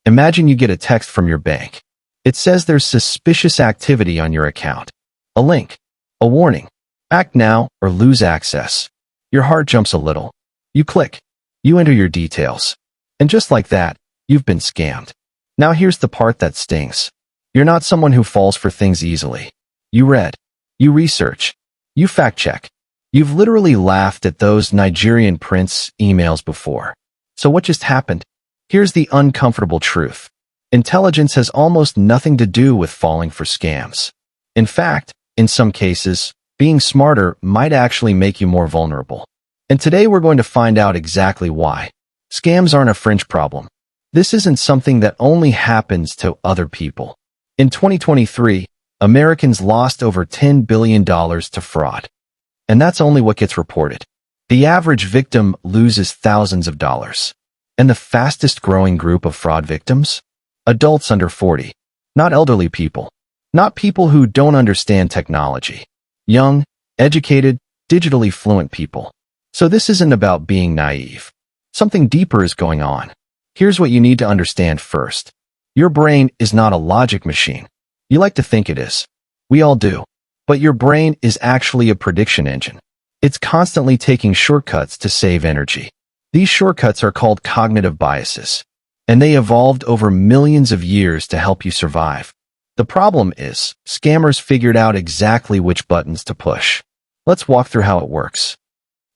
Imagine you get a text from your bank. It says there's suspicious activity on your account. A link. A warning. Act now or lose access. Your heart jumps a little. You click. You enter your details. And just like that, you've been scammed. Now here's the part that stings. You're not someone who falls for things easily. You read. You research. You fact-check. You've literally laughed at those Nigerian prince emails before. So what just happened? Here's the uncomfortable truth. Intelligence has almost nothing to do with falling for scams. In fact, in some cases, being smarter might actually make you more vulnerable. And today we're going to find out exactly why. Scams aren't a fringe problem. This isn't something that only happens to other people. In 2023, Americans lost over $10 billion to fraud. And that's only what gets reported. The average victim loses thousands of dollars. And the fastest growing group of fraud victims? Adults under 40. Not elderly people. Not people who don't understand technology. Young, educated, digitally fluent people. So this isn't about being naive. Something deeper is going on. Here's what you need to understand first. Your brain is not a logic machine. You like to think it is. We all do. But your brain is actually a prediction engine. It's constantly taking shortcuts to save energy. These shortcuts are called cognitive biases, and they evolved over millions of years to help you survive. The problem is, scammers figured out exactly which buttons to push. Let's walk through how it works.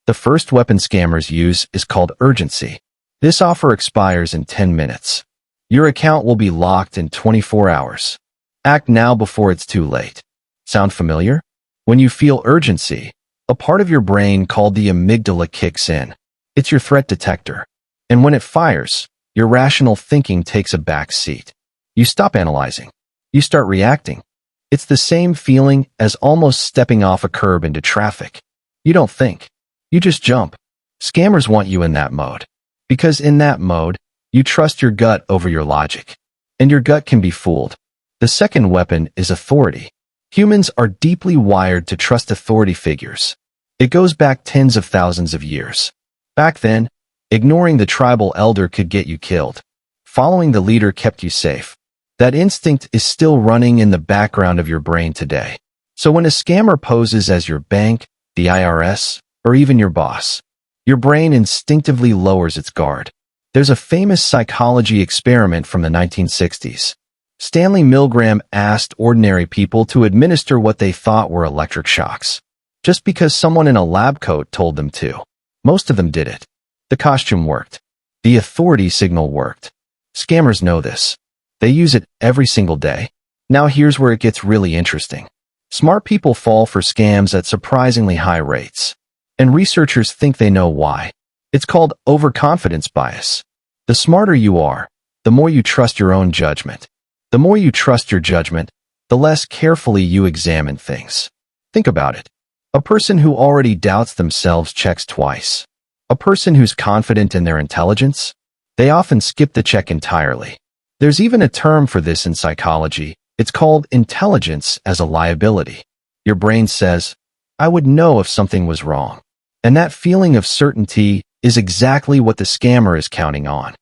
The first weapon scammers use is called urgency. This offer expires in 10 minutes. Your account will be locked in 24 hours. Act now before it's too late. Sound familiar? When you feel urgency, a part of your brain called the amygdala kicks in. It's your threat detector. And when it fires, your rational thinking takes a back seat. You stop analyzing. You start reacting. It's the same feeling as almost stepping off a curb into traffic. You don't think. You just jump. Scammers want you in that mode. Because in that mode, you trust your gut over your logic. And your gut can be fooled. The second weapon is authority. Humans are deeply wired to trust authority figures. It goes back tens of thousands of years. Back then, ignoring the tribal elder could get you killed. Following the leader kept you safe. That instinct is still running in the background of your brain today. So when a scammer poses as your bank, the IRS, or even your boss, your brain instinctively lowers its guard. There's a famous psychology experiment from the 1960s. Stanley Milgram asked ordinary people to administer what they thought were electric shocks, just because someone in a lab coat told them to. Most of them did it. The costume worked. The authority signal worked. Scammers know this. They use it every single day. Now here's where it gets really interesting. Smart people fall for scams at surprisingly high rates. And researchers think they know why. It's called overconfidence bias. The smarter you are, the more you trust your own judgment. The more you trust your judgment, the less carefully you examine things. Think about it. A person who already doubts themselves checks twice. A person who's confident in their intelligence, they often skip the check entirely. There's even a term for this in psychology. It's called intelligence as a liability. Your brain says, I would know if something was wrong. And that feeling of certainty is exactly what the scammer is counting on.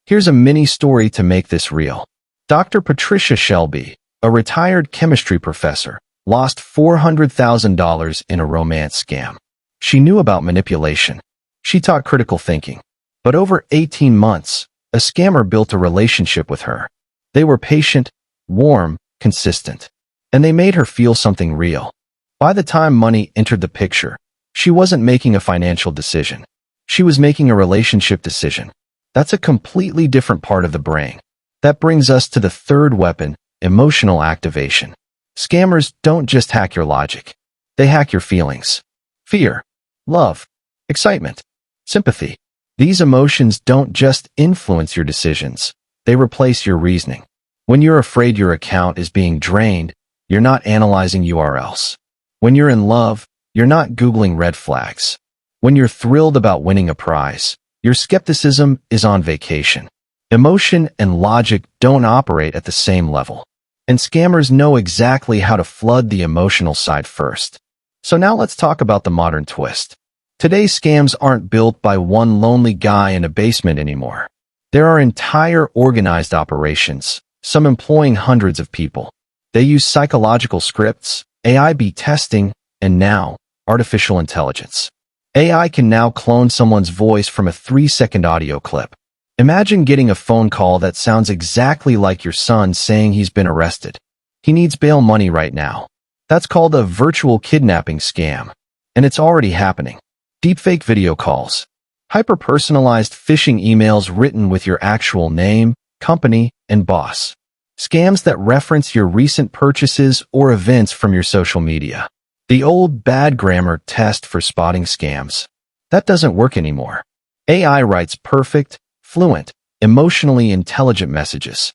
Here's a mini story to make this real. Dr. Patricia Shelby, a retired chemistry professor, lost $400,000 in a romance scam. She knew about manipulation. She taught critical thinking. But over 18 months, a scammer built a relationship with her. They were patient, warm, consistent. And they made her feel something real. By the time money entered the picture, she wasn't making a financial decision. She was making a relationship decision. That's a completely different part of the brain. That brings us to the third weapon, emotional activation. Scammers don't just hack your logic. They hack your feelings. Fear, love, excitement, sympathy. These emotions don't just influence your decisions. They replace your reasoning. When you're afraid your account is being drained, you're not analyzing URLs. When you're in love, you're not Googling red flags. When you're thrilled about winning a prize, your skepticism is on vacation. Emotion and logic don't operate at the same level. And scammers know exactly how to flood the emotional side first. So now let's talk about the modern twist. Today's scams aren't built by one lonely guy in a basement anymore. There are entire organized operations, some employing hundreds of people. They use psychological scripts, AI/B testing, and now, artificial intelligence. AI can now clone someone's voice from a 3-second audio clip. Imagine getting a phone call that sounds exactly like your son saying he's been arrested. He needs bail money right now. That's called a virtual kidnapping scam. And it's already happening. Deepfake video calls. Hyper-personalized phishing emails written with your actual name, company, and boss. Scams that reference your recent purchases or events from your social media. The old bad grammar test for spotting scams. That doesn't work anymore. AI writes perfect, fluent, emotionally intelligent messages.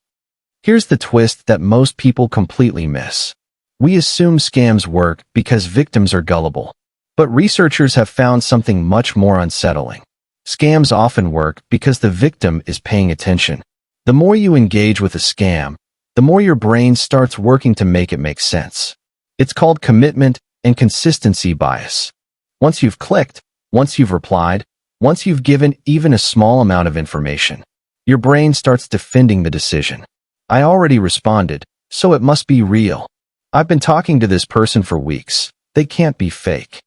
Here's the twist that most people completely miss. We assume scams work because victims are gullible. But researchers have found something much more unsettling. Scams often work because the victim is paying attention. The more you engage with a scam, the more your brain starts working to make it make sense. It's called commitment and consistency bias. Once you've clicked, once you've replied, once you've given even a small amount of information, your brain starts defending the decision. I already responded, so it must be real. I've been talking to this person for weeks. They can't be fake.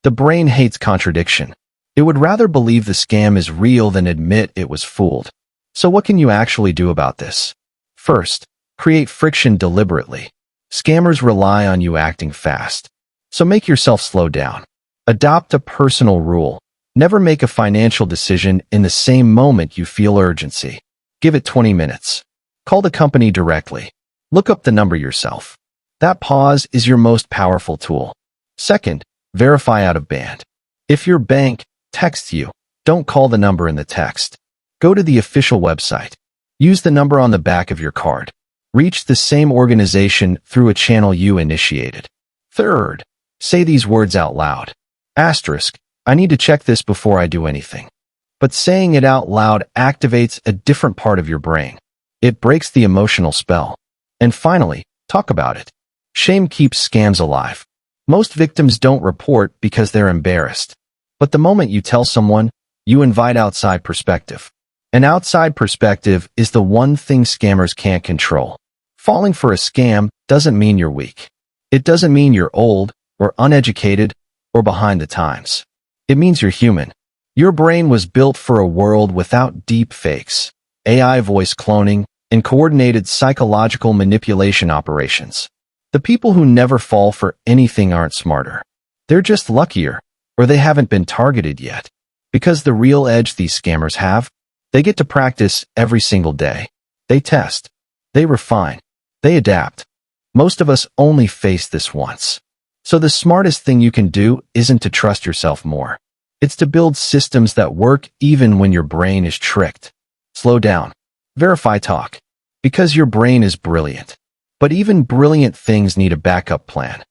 The brain hates contradiction. It would rather believe the scam is real than admit it was fooled. So what can you actually do about this? First, create friction deliberately. Scammers rely on you acting fast. So make yourself slow down. Adopt a personal rule. Never make a financial decision in the same moment you feel urgency. Give it 20 minutes. Call the company directly. Look up the number yourself. That pause is your most powerful tool. Second, verify out of band. If your bank texts you, don't call the number in the text. Go to the official website. Use the number on the back of your card. Reach the same organization through a channel you initiated. Third, say these words out loud. Asterisk, I need to check this before I do anything. But saying it out loud activates a different part of your brain. It breaks the emotional spell. And finally, talk about it. Shame keeps scams alive. Most victims don't report because they're embarrassed. But the moment you tell someone, you invite outside perspective. An outside perspective is the one thing scammers can't control. Falling for a scam doesn't mean you're weak. It doesn't mean you're old, or uneducated, or behind the times. It means you're human. Your brain was built for a world without deep fakes, AI voice cloning, and coordinated psychological manipulation operations. The people who never fall for anything aren't smarter. They're just luckier, or they haven't been targeted yet. Because the real edge these scammers have, they get to practice every single day. They test. They refine. They adapt. Most of us only face this once. So the smartest thing you can do isn't to trust yourself more. It's to build systems that work even when your brain is tricked. Slow down. Verify talk. Because your brain is brilliant. But even brilliant things need a backup plan.